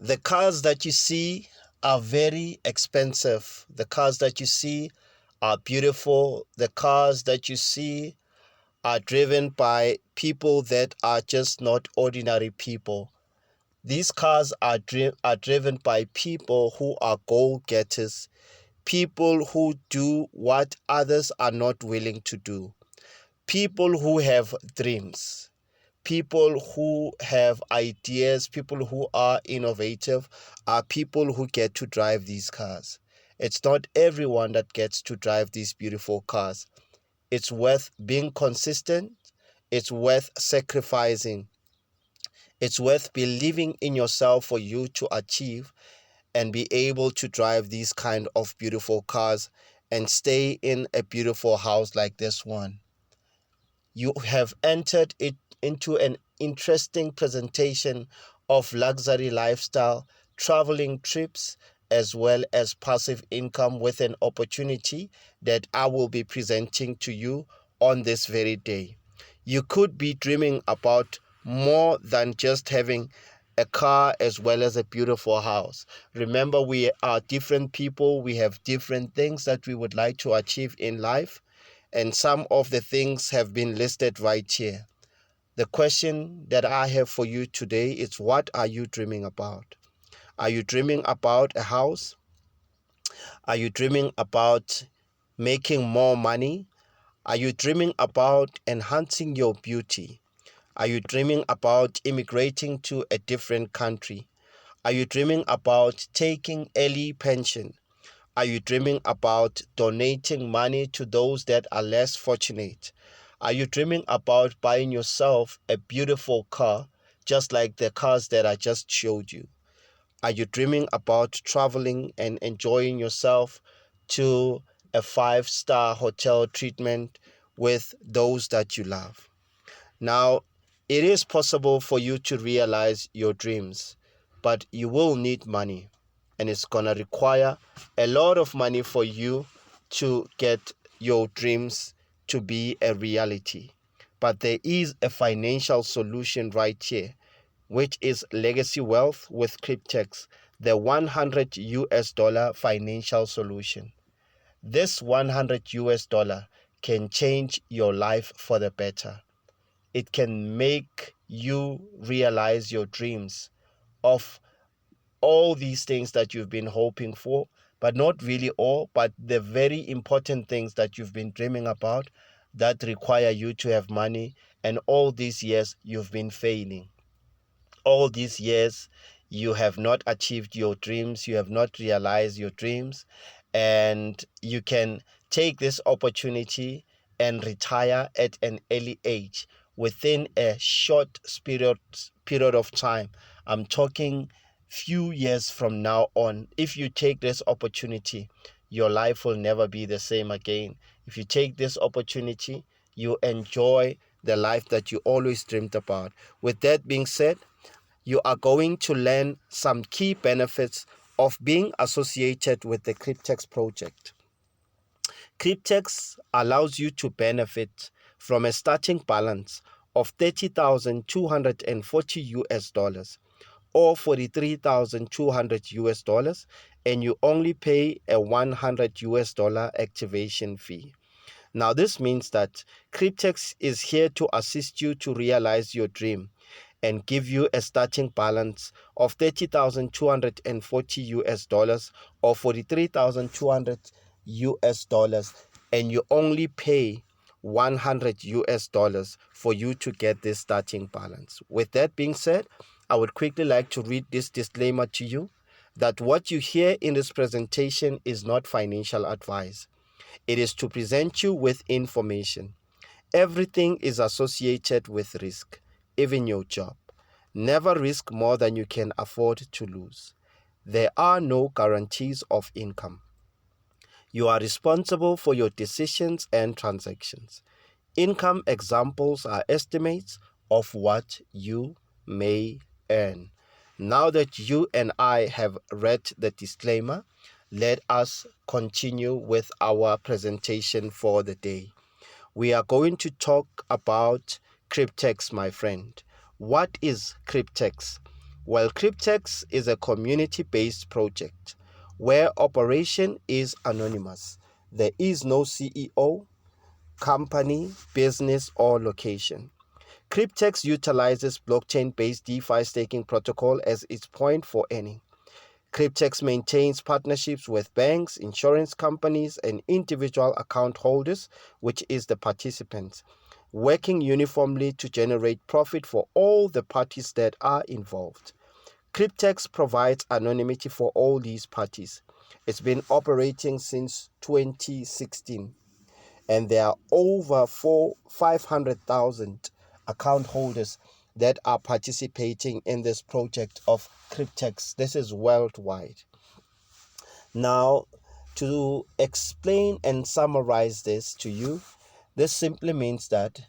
The cars that you see are very expensive. The cars that you see are beautiful. The cars that you see are driven by people that are just not ordinary people. These cars are driven by people who are goal-getters, people who do what others are not willing to do, people who have dreams, people who have ideas, people who are innovative, are people who get to drive these cars. It's not everyone that gets to drive these beautiful cars. It's worth being consistent. It's worth sacrificing. It's worth believing in yourself for you to achieve and be able to drive these kind of beautiful cars and stay in a beautiful house like this one. You have entered it into an interesting presentation of luxury lifestyle, traveling trips, as well as passive income with an opportunity that I will be presenting to you on this very day. You could be dreaming about more than just having a car as well as a beautiful house. Remember, we are different people. We have different things that we would like to achieve in life. And some of the things have been listed right here. The question that I have for you today is, what are you dreaming about? Are you dreaming about a house? Are you dreaming about making more money? Are you dreaming about enhancing your beauty? Are you dreaming about immigrating to a different country? Are you dreaming about taking early pension? Are you dreaming about donating money to those that are less fortunate? Are you dreaming about buying yourself a beautiful car, just like the cars that I just showed you? Are you dreaming about traveling and enjoying yourself to a five-star hotel treatment with those that you love? Now, it is possible for you to realize your dreams, but you will need money, and it's going to require a lot of money for you to get your dreams to be a reality. But there is a financial solution right here, which is Legacy Wealth with Cryptex, the 100 US dollar financial solution. This 100 US dollar can change your life for the better. It can make you realize your dreams of all these things that you've been hoping for, but not really all, but the very important things that you've been dreaming about that require you to have money. And all these years you've been failing. All these years you have not achieved your dreams, you have not realized your dreams, and you can take this opportunity and retire at an early age within a short period of time. I'm talking few years from now on. If you take this opportunity, your life will never be the same again. If you take this opportunity, you enjoy the life that you always dreamed about. With that being said, you are going to learn some key benefits of being associated with the Cryptex project. Cryptex allows you to benefit from a starting balance of 30,240 US dollars or 43,200 US dollars, and you only pay a 100 US dollar activation fee. Now, this means that Cryptex is here to assist you to realize your dream and give you a starting balance of 30,240 US dollars or 43,200 US dollars, and you only pay 100 US dollars for you to get this starting balance. With that being said, I would quickly like to read this disclaimer to you that what you hear in this presentation is not financial advice. It is to present you with information. Everything is associated with risk, even your job. Never risk more than you can afford to lose. There are no guarantees of income. You are responsible for your decisions and transactions. Income examples are estimates of what you may earn. Now that you and I have read the disclaimer, let us continue with our presentation for the day. We are going to talk about Cryptex, my friend. What is Cryptex? Well, Cryptex is a community-based project where operation is anonymous. There is no CEO, company, business, or location. Cryptex utilizes blockchain-based DeFi staking protocol as its point for earning. Cryptex maintains partnerships with banks, insurance companies, and individual account holders, which is the participants, working uniformly to generate profit for all the parties that are involved. Cryptex provides anonymity for all these parties. It's been operating since 2016, and there are over 500,000 account holders that are participating in this project of Cryptex. This is worldwide. Now, to explain and summarize this to you, this simply means that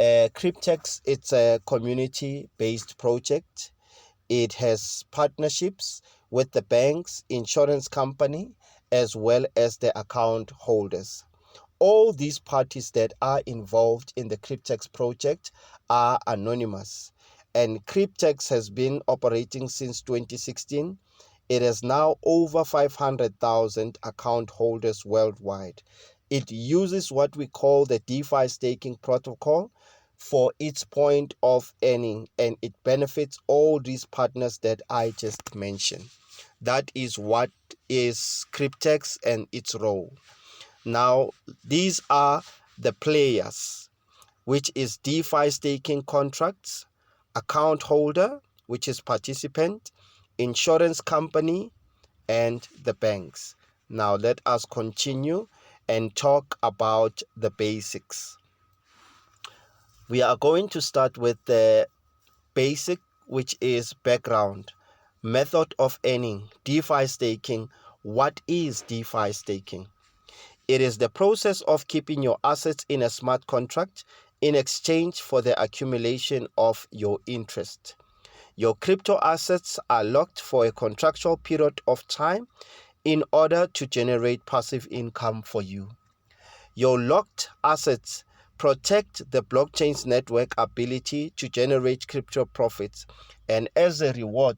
Cryptex, it's a community-based project. It has partnerships with the banks, insurance company, as well as the account holders. All these parties that are involved in the Cryptex project are anonymous. And Cryptex has been operating since 2016. It has now over 500,000 account holders worldwide. It uses what we call the DeFi staking protocol for its point of earning, and it benefits all these partners that I just mentioned. That is what is Cryptex and its role. Now, these are the players, which is DeFi staking contracts, account holder, which is participant, insurance company, and the banks. Now, let us continue and talk about the basics. We are going to start with the basic, which is background, method of earning, DeFi staking. What is DeFi staking? It is the process of keeping your assets in a smart contract in exchange for the accumulation of your interest. Your crypto assets are locked for a contractual period of time in order to generate passive income for you. Your locked assets protect the blockchain's network ability to generate crypto profits, and as a reward,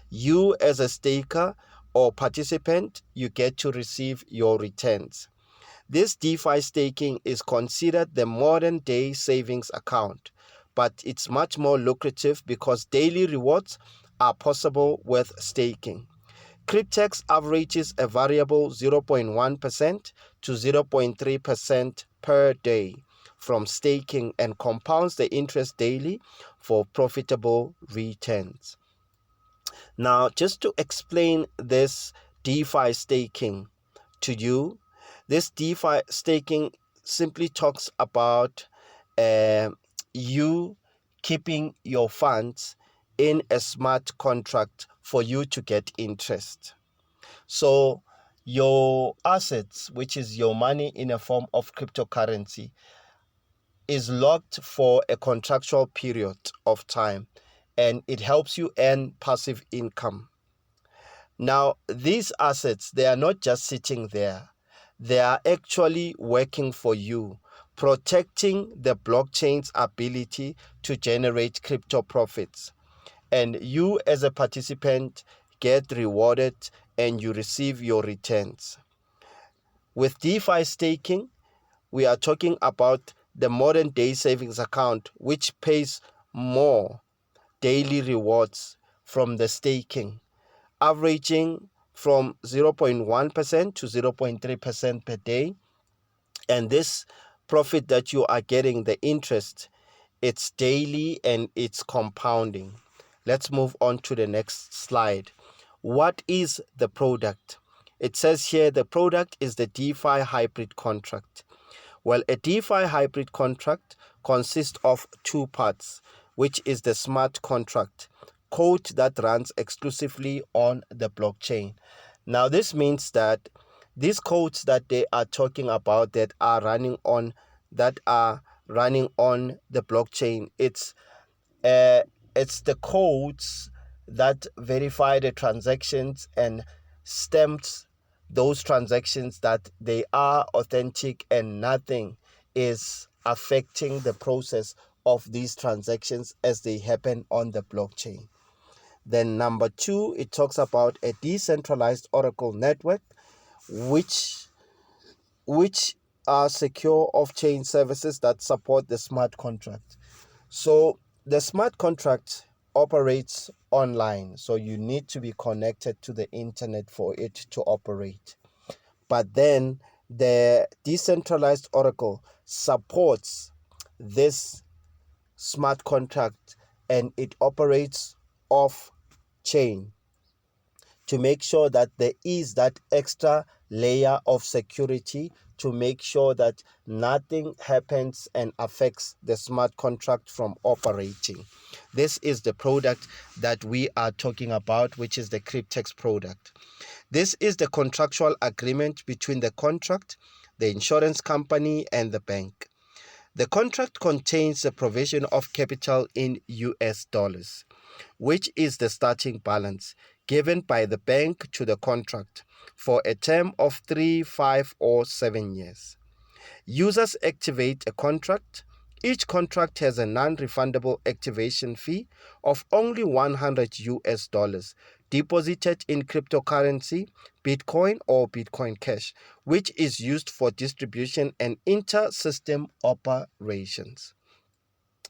you as a staker or participant, you get to receive your returns. This DeFi staking is considered the modern day savings account, but it's much more lucrative because daily rewards are possible with staking. Cryptex averages a variable 0.1% to 0.3% per day from staking and compounds the interest daily for profitable returns. Now, just to explain this DeFi staking to you, this DeFi staking simply talks about you keeping your funds in a smart contract for you to get interest. So your assets, which is your money in a form of cryptocurrency, is locked for a contractual period of time, and it helps you earn passive income. Now, these assets, they are not just sitting there. They are actually working for you, protecting the blockchain's ability to generate crypto profits. And you as a participant get rewarded and you receive your returns. With DeFi staking, we are talking about the modern day savings account, which pays more daily rewards from the staking, averaging from 0.1% to 0.3% per day. And this profit that you are getting, the interest, it's daily and it's compounding. Let's move on to the next slide. What is the product? It says here the product is the DeFi hybrid contract. Well, a DeFi hybrid contract consists of two parts, which is the smart contract, code that runs exclusively on the blockchain. Now, this means that these codes that they are talking about that are running on the blockchain, it's the codes that verify the transactions and stamps those transactions that they are authentic and nothing is affecting the process of these transactions as they happen on the blockchain. Then number 2, it talks about a decentralized Oracle network, which are secure off-chain services that support the smart contract. So the smart contract operates online, so you need to be connected to the internet for it to operate. But then the decentralized Oracle supports this smart contract, and it operates off chain to make sure that there is that extra layer of security to make sure that nothing happens and affects the smart contract from operating. This is the product that we are talking about, which is the Cryptex product. This is the contractual agreement between the contract, the insurance company, and the bank. The contract contains the provision of capital in US dollars, which is the starting balance given by the bank to the contract for a term of 3, 5, or 7 years. Users activate a contract. Each contract has a non-refundable activation fee of only 100 US dollars deposited in cryptocurrency, Bitcoin or Bitcoin Cash, which is used for distribution and inter-system operations.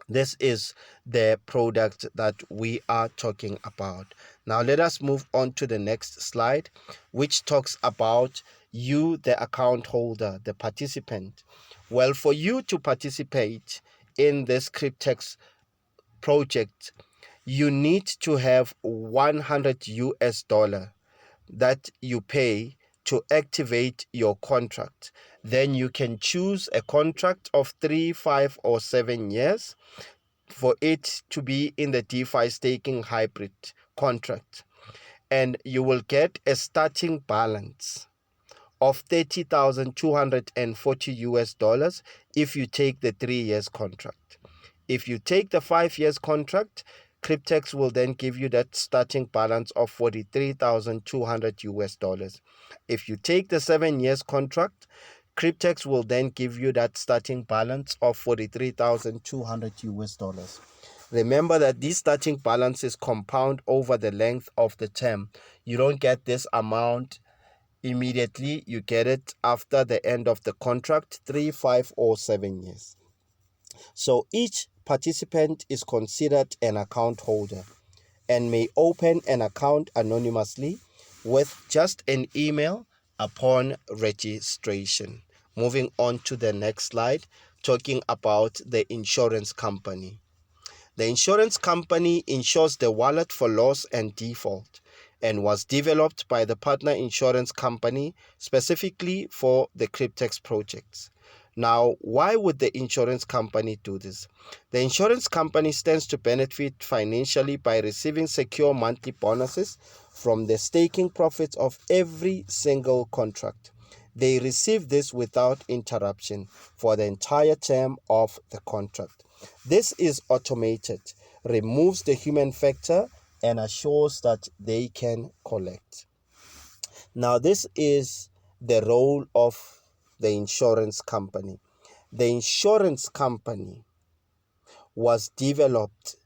This is the product that we are talking about. Now let us move on to the next slide, which talks about you, the account holder, the participant. Well, for you to participate in this Cryptex project, you need to have 100 US dollar that you pay to activate your contract. Then you can choose a contract of 3, 5, or 7 years for it to be in the DeFi staking hybrid contract. And you will get a starting balance of 30,240 US dollars if you take the 3 years contract. If you take the 5 years contract, Cryptex will then give you that starting balance of 43,200 US dollars. If you take the 7 years contract, Cryptex will then give you that starting balance of 43,200 US dollars. Remember that these starting balances compound over the length of the term. You don't get this amount immediately, you get it after the end of the contract, 3, 5, or 7 years. So each participant is considered an account holder and may open an account anonymously with just an email upon registration. Moving on to the next slide, talking about the insurance company. The insurance company insures the wallet for loss and default and was developed by the partner insurance company specifically for the Cryptex projects. Now, why would the insurance company do this? The insurance company stands to benefit financially by receiving secure monthly bonuses from the staking profits of every single contract. They receive this without interruption for the entire term of the contract. This is automated, removes the human factor, and assures that they can collect. Now, this is the role of the insurance company. The insurance company was developed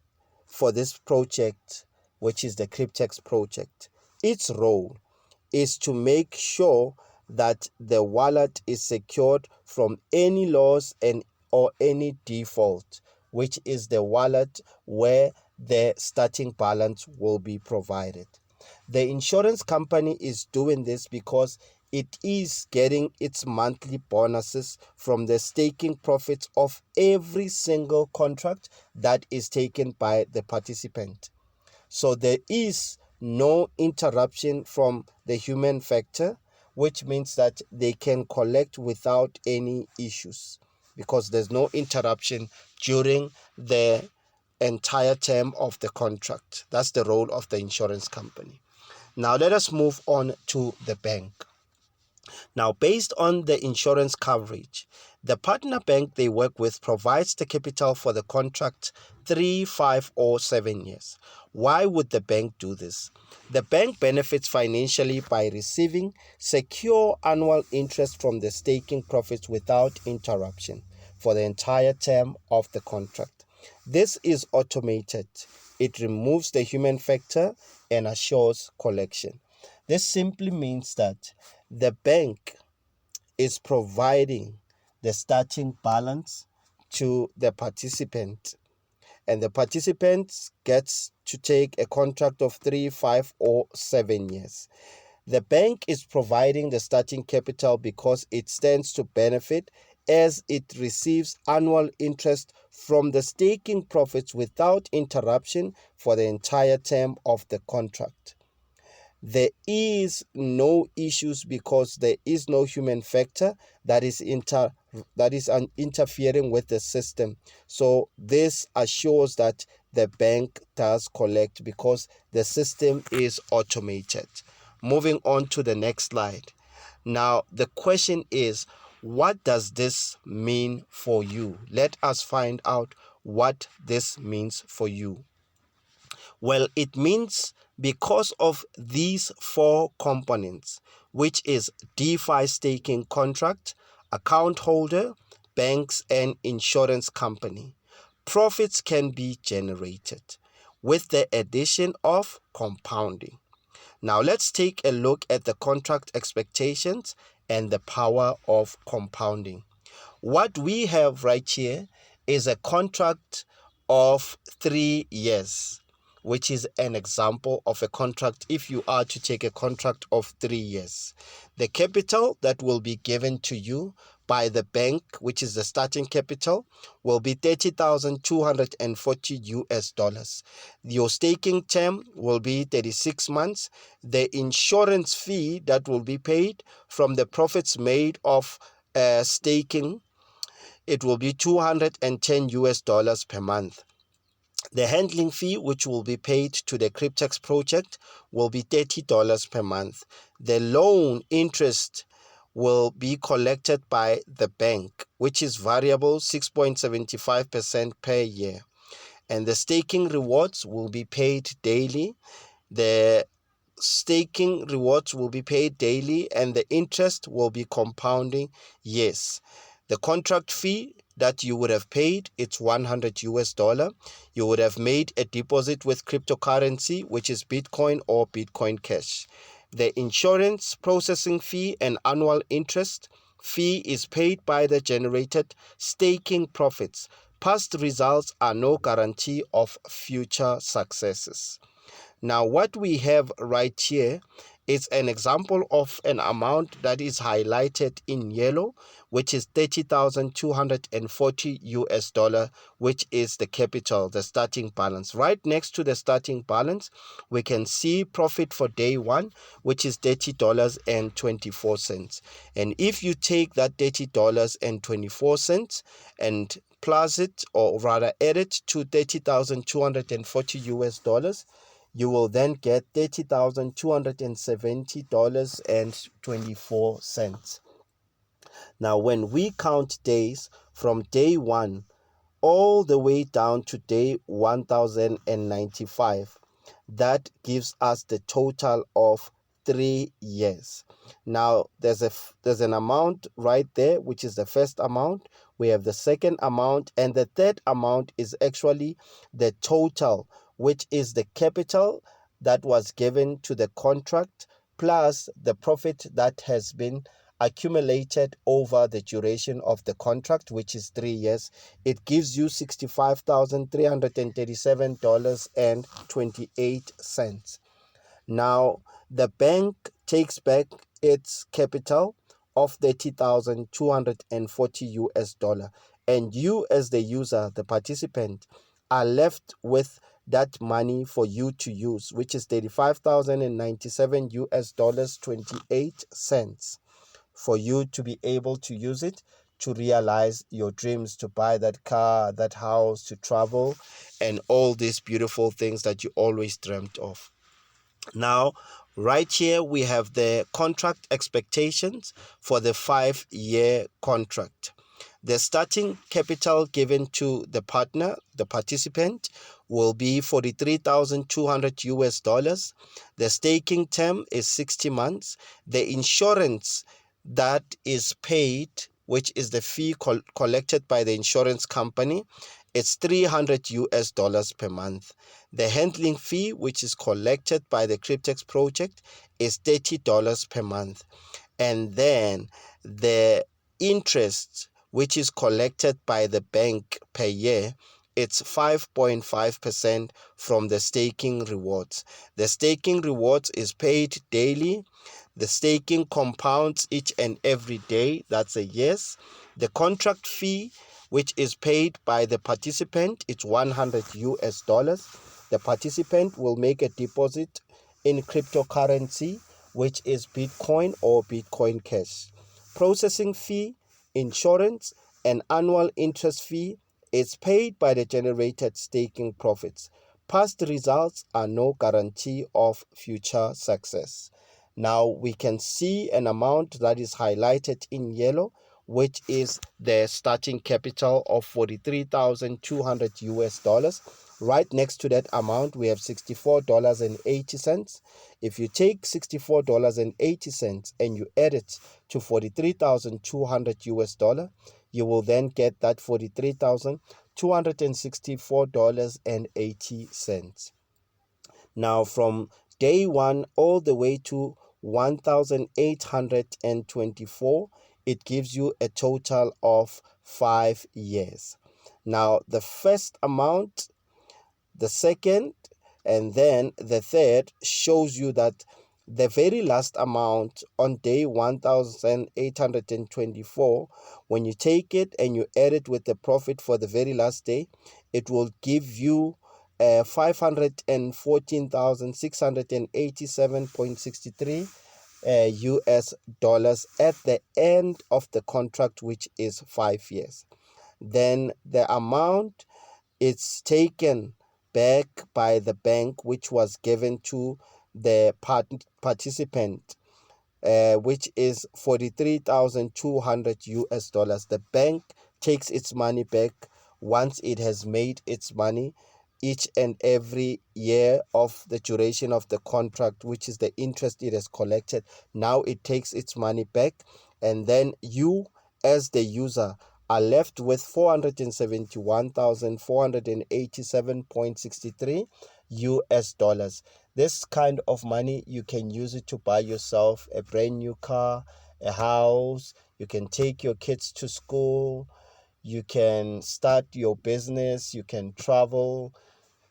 for this project, which is the Cryptex project. Its role is to make sure that the wallet is secured from any loss or any default, which is the wallet where the starting balance will be provided. The insurance company is doing this because it is getting its monthly bonuses from the staking profits of every single contract that is taken by the participant. So there is no interruption from the human factor, which means that they can collect without any issues because there's no interruption during the entire term of the contract. That's the role of the insurance company. Now let us move on to the bank. Now, based on the insurance coverage, the partner bank they work with provides the capital for the contract 3, 5, or 7 years. Why would the bank do this? The bank benefits financially by receiving secure annual interest from the staking profits without interruption for the entire term of the contract. This is automated, it removes the human factor and assures collection. This simply means that the bank is providing the starting balance to the participant, and the participant gets to take a contract of 3, 5, or 7 years. The bank is providing the starting capital because it stands to benefit as it receives annual interest from the staking profits without interruption for the entire term of the contract. There is no issues because there is no human factor that is interfering with the system. So this assures that the bank does collect because the system is automated. Moving on to the next slide. Now the question is, what does this mean for you? Let us find out what this means for you. Well, it means because of these four components, which is DeFi staking contract, account holder, banks, and insurance company, profits can be generated with the addition of compounding. Now let's take a look at the contract expectations and the power of compounding. What we have right here is a contract of 3 years, which is an example of a contract if you are to take a contract of 3 years. The capital that will be given to you by the bank, which is the starting capital, will be 30,240 US dollars. Your staking term will be 36 months. The insurance fee that will be paid from the profits made of staking, it will be 210 US dollars per month. The handling fee, which will be paid to the Cryptex project, will be $30 per month. The loan interest will be collected by the bank, which is variable 6.75% per year. And the staking rewards will be paid daily. The staking rewards will be paid daily and the interest will be compounding. Yes, the contract fee that you would have paid, it's 100 US dollar. You would have made a deposit with cryptocurrency, which is Bitcoin or Bitcoin Cash. The insurance processing fee and annual interest fee is paid by the generated staking profits. Past results are no guarantee of future successes. Now, what we have right here is an example of an amount that is highlighted in yellow, which is 30,240 US dollar, which is the capital, the starting balance. Right next to the starting balance, we can see profit for day one, which is $30.24. And if you take that $30.24 and plus it, or rather add it to 30,240 US dollars, you will then get $30,270.24. Now, when we count days from day one all the way down to day 1095, that gives us the total of 3 years. Now, there's an amount right there, which is the first amount. We have the second amount, and the third amount is actually the total, which is the capital that was given to the contract plus the profit that has been accumulated over the duration of the contract, which is 3 years. It gives you $65,337.28. Now, the bank takes back its capital of 30,240 US dollar, and you as the user, the participant, are left with that money for you to use, which is 35,097 US dollars 28 cents, for you to be able to use it to realize your dreams, to buy that car, that house, to travel, and all these beautiful things that you always dreamt of. Now, right here, we have the contract expectations for the 5-year contract. The starting capital given to the partner, the participant, will be 43,200 US dollars. The staking term is 60 months. The insurance that is paid, which is the fee collected by the insurance company, it's 300 US dollars per month. The handling fee, which is collected by the Cryptex project, is $30 per month. And then the interest, which is collected by the bank per year, it's 5.5% from the staking rewards. The staking rewards is paid daily. The staking compounds each and every day. That's a yes. The contract fee, which is paid by the participant, it's $100. The participant will make a deposit in cryptocurrency, which is Bitcoin or Bitcoin Cash. Processing fee, insurance, and annual interest fee is paid by the generated staking profits. Past results are no guarantee of future success. Now we can see an amount that is highlighted in yellow, which is the starting capital of $43,200. Right next to that amount, we have $64.80. If you take $64.80 and you add it to $43,200, you will then get that $43,264.80. Now, from day one all the way to 1,824, it gives you a total of 5 years. Now, the first amount, the second, and then the third shows you that the very last amount on day 1,824, when you take it and you add it with the profit for the very last day, it will give you 514,687.63 US dollars at the end of the contract, which is 5 years. Then the amount is taken back by the bank, which was given to the participant, which is 43,200 US dollars. The bank takes its money back once it has made its money each and every year of the duration of the contract, which is the interest it has collected. Now it takes its money back, and then you, as the user, are left with 471,487.63 US dollars. This kind of money, you can use it to buy yourself a brand new car, a house. You can take your kids to school. You can start your business. You can travel.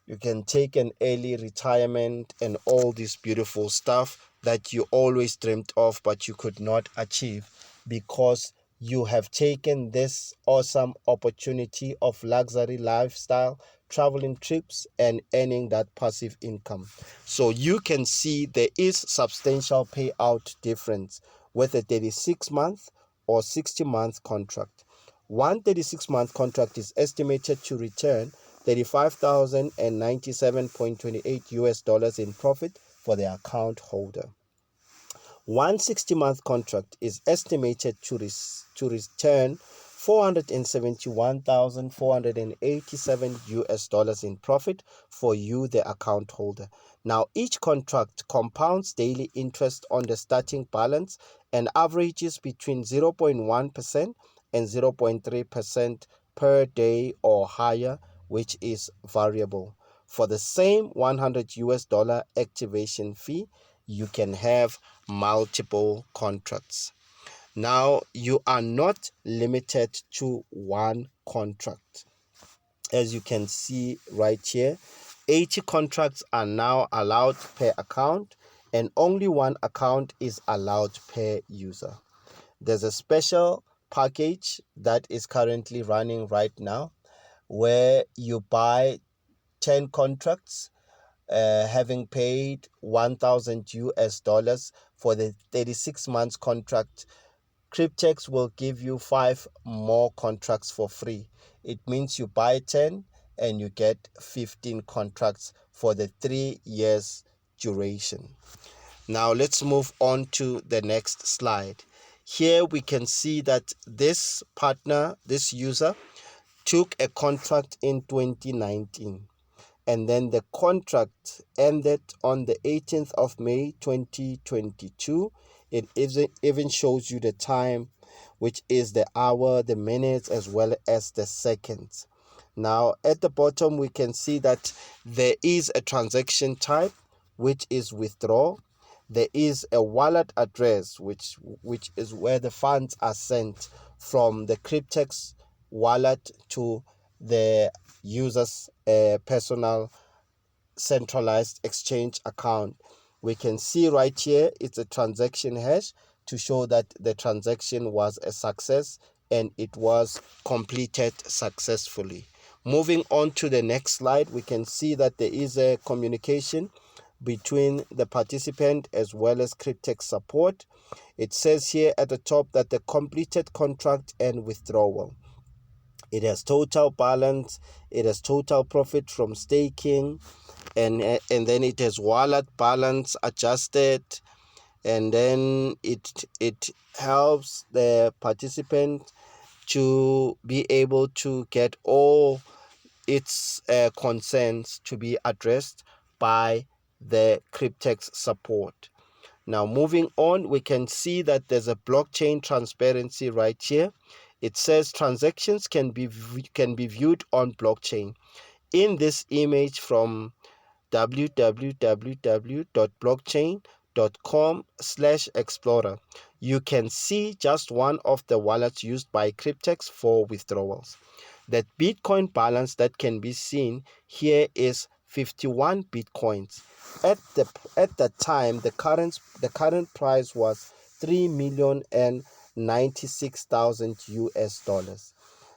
You can take an early retirement and all this beautiful stuff that you always dreamt of but you could not achieve because you have taken this awesome opportunity of luxury lifestyle, traveling trips, and earning that passive income. So you can see there is substantial payout difference with a 36-month or 60-month contract. One 36-month contract is estimated to return 35,097.28 US dollars in profit for the account holder. One 60-month contract is estimated to return 471,487 US dollars in profit for you, the account holder. Now, each contract compounds daily interest on the starting balance and averages between 0.1% and 0.3% per day or higher, which is variable. For the same 100 US dollar activation fee, you can have multiple contracts. Now, you are not limited to one contract. As you can see right here, 80 contracts are now allowed per account, and only one account is allowed per user. There's a special package that is currently running right now where you buy 10 contracts, having paid 1,000 US dollars for the 36 months contract. Cryptex will give you 5 more contracts for free. It means you buy 10 and you get 15 contracts for the 3 years duration. Now let's move on to the next slide. Here we can see that this partner, this user, took a contract in 2019. And then the contract ended on the 18th of May 2022. It even shows you the time, which is the hour, the minutes, as well as the seconds. Now at the bottom we can see that there is a transaction type, which is withdraw. There is a wallet address, which is where the funds are sent from the Cryptex wallet to the user's personal centralized exchange account. We can see right here it's a transaction hash to show that the transaction was a success and it was completed successfully. Moving on to the next slide, we can see that there is a communication between the participant as well as Cryptex support. It says here at the top that the completed contract and withdrawal. It has total balance, it has total profit from staking, and then it has wallet balance adjusted, and then it helps the participant to be able to get all its concerns to be addressed by the Cryptex support. Now moving on, we can see that there's a blockchain transparency right here. It says transactions can be viewed on blockchain. In this image from www.blockchain.com/explorer, you can see just one of the wallets used by Cryptex for withdrawals. The Bitcoin balance that can be seen here is 51 Bitcoins. At the time, the current price was 3,096,000 US dollars.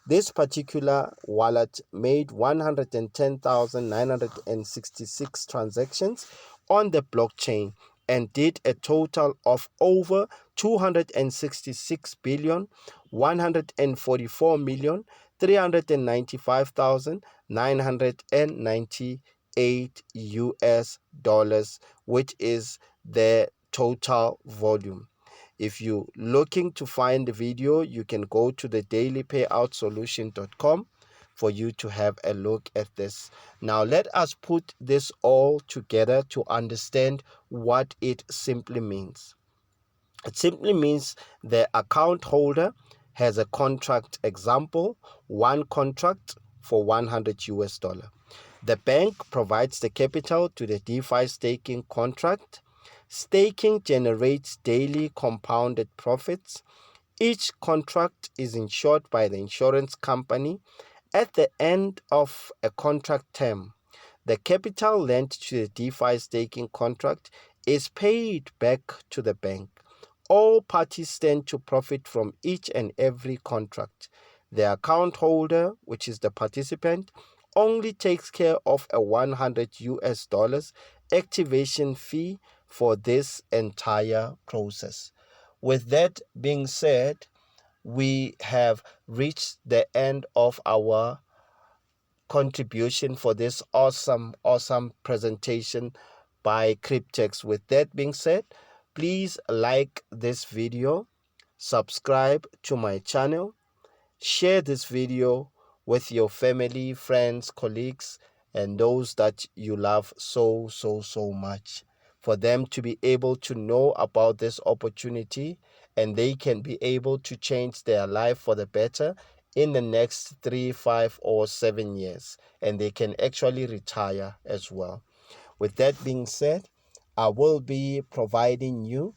This particular wallet made 110,966 transactions on the blockchain and did a total of over 266,144,395,998 US dollars, which is the total volume. If you're looking to find the video, you can go to the dailypayoutsolution.com for you to have a look at this. Now, let us put this all together to understand what it simply means. It simply means the account holder has a contract, example, one contract for 100 US dollar. The bank provides the capital to the DeFi staking contract. Staking generates daily compounded profits. Each contract is insured by the insurance company. At the end of a contract term, the capital lent to the DeFi staking contract is paid back to the bank. All parties stand to profit from each and every contract. The account holder, which is the participant, only takes care of a 100 US dollars activation fee for this entire process. With that being said, we have reached the end of our contribution for this awesome presentation by Cryptex. With that being said, please like this video, subscribe to my channel, share this video with your family, friends, colleagues, and those that you love so much, for them to be able to know about this opportunity and they can be able to change their life for the better in the next 3, 5, or 7 years, and they can actually retire as well. With that being said, I will be providing you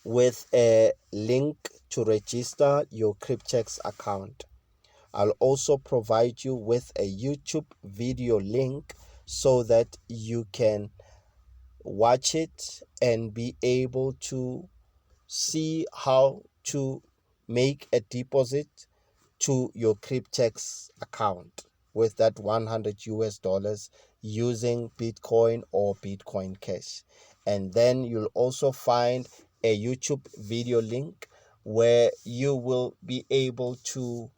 with a link to register your Cryptex account. I'll also provide you with a YouTube video link so that you can watch it and be able to see how to make a deposit to your Cryptex account with that 100 US dollars using Bitcoin or Bitcoin Cash. And then you'll also find a YouTube video link where you will be able to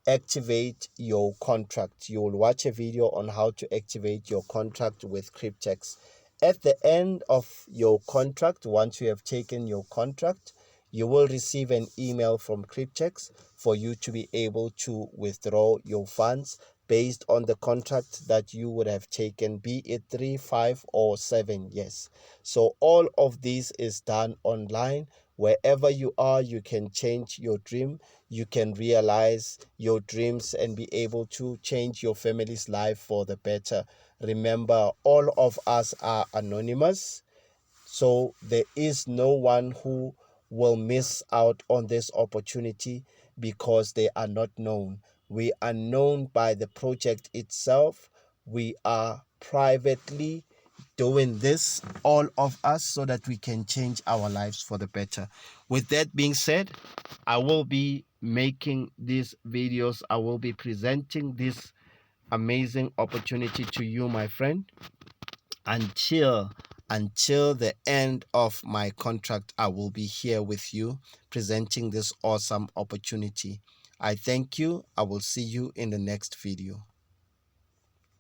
activate your contract. You will watch a video on how to activate your contract with Cryptex. At the end of your contract, once you have taken your contract, you will receive an email from Cryptex for you to be able to withdraw your funds based on the contract that you would have taken, be it 3, 5, or 7 years. So all of this is done online. Wherever you are, you can change your dream. You can realize your dreams and be able to change your family's life for the better. Remember, all of us are anonymous. So there is no one who will miss out on this opportunity because they are not known. We are known by the project itself. We are privately doing this, all of us, so that we can change our lives for the better. With that being said, I will be making these videos. I will be presenting this amazing opportunity to you, my friend, until the end of my contract. I will be here with you presenting this awesome opportunity. I thank you. I will see you in the next video.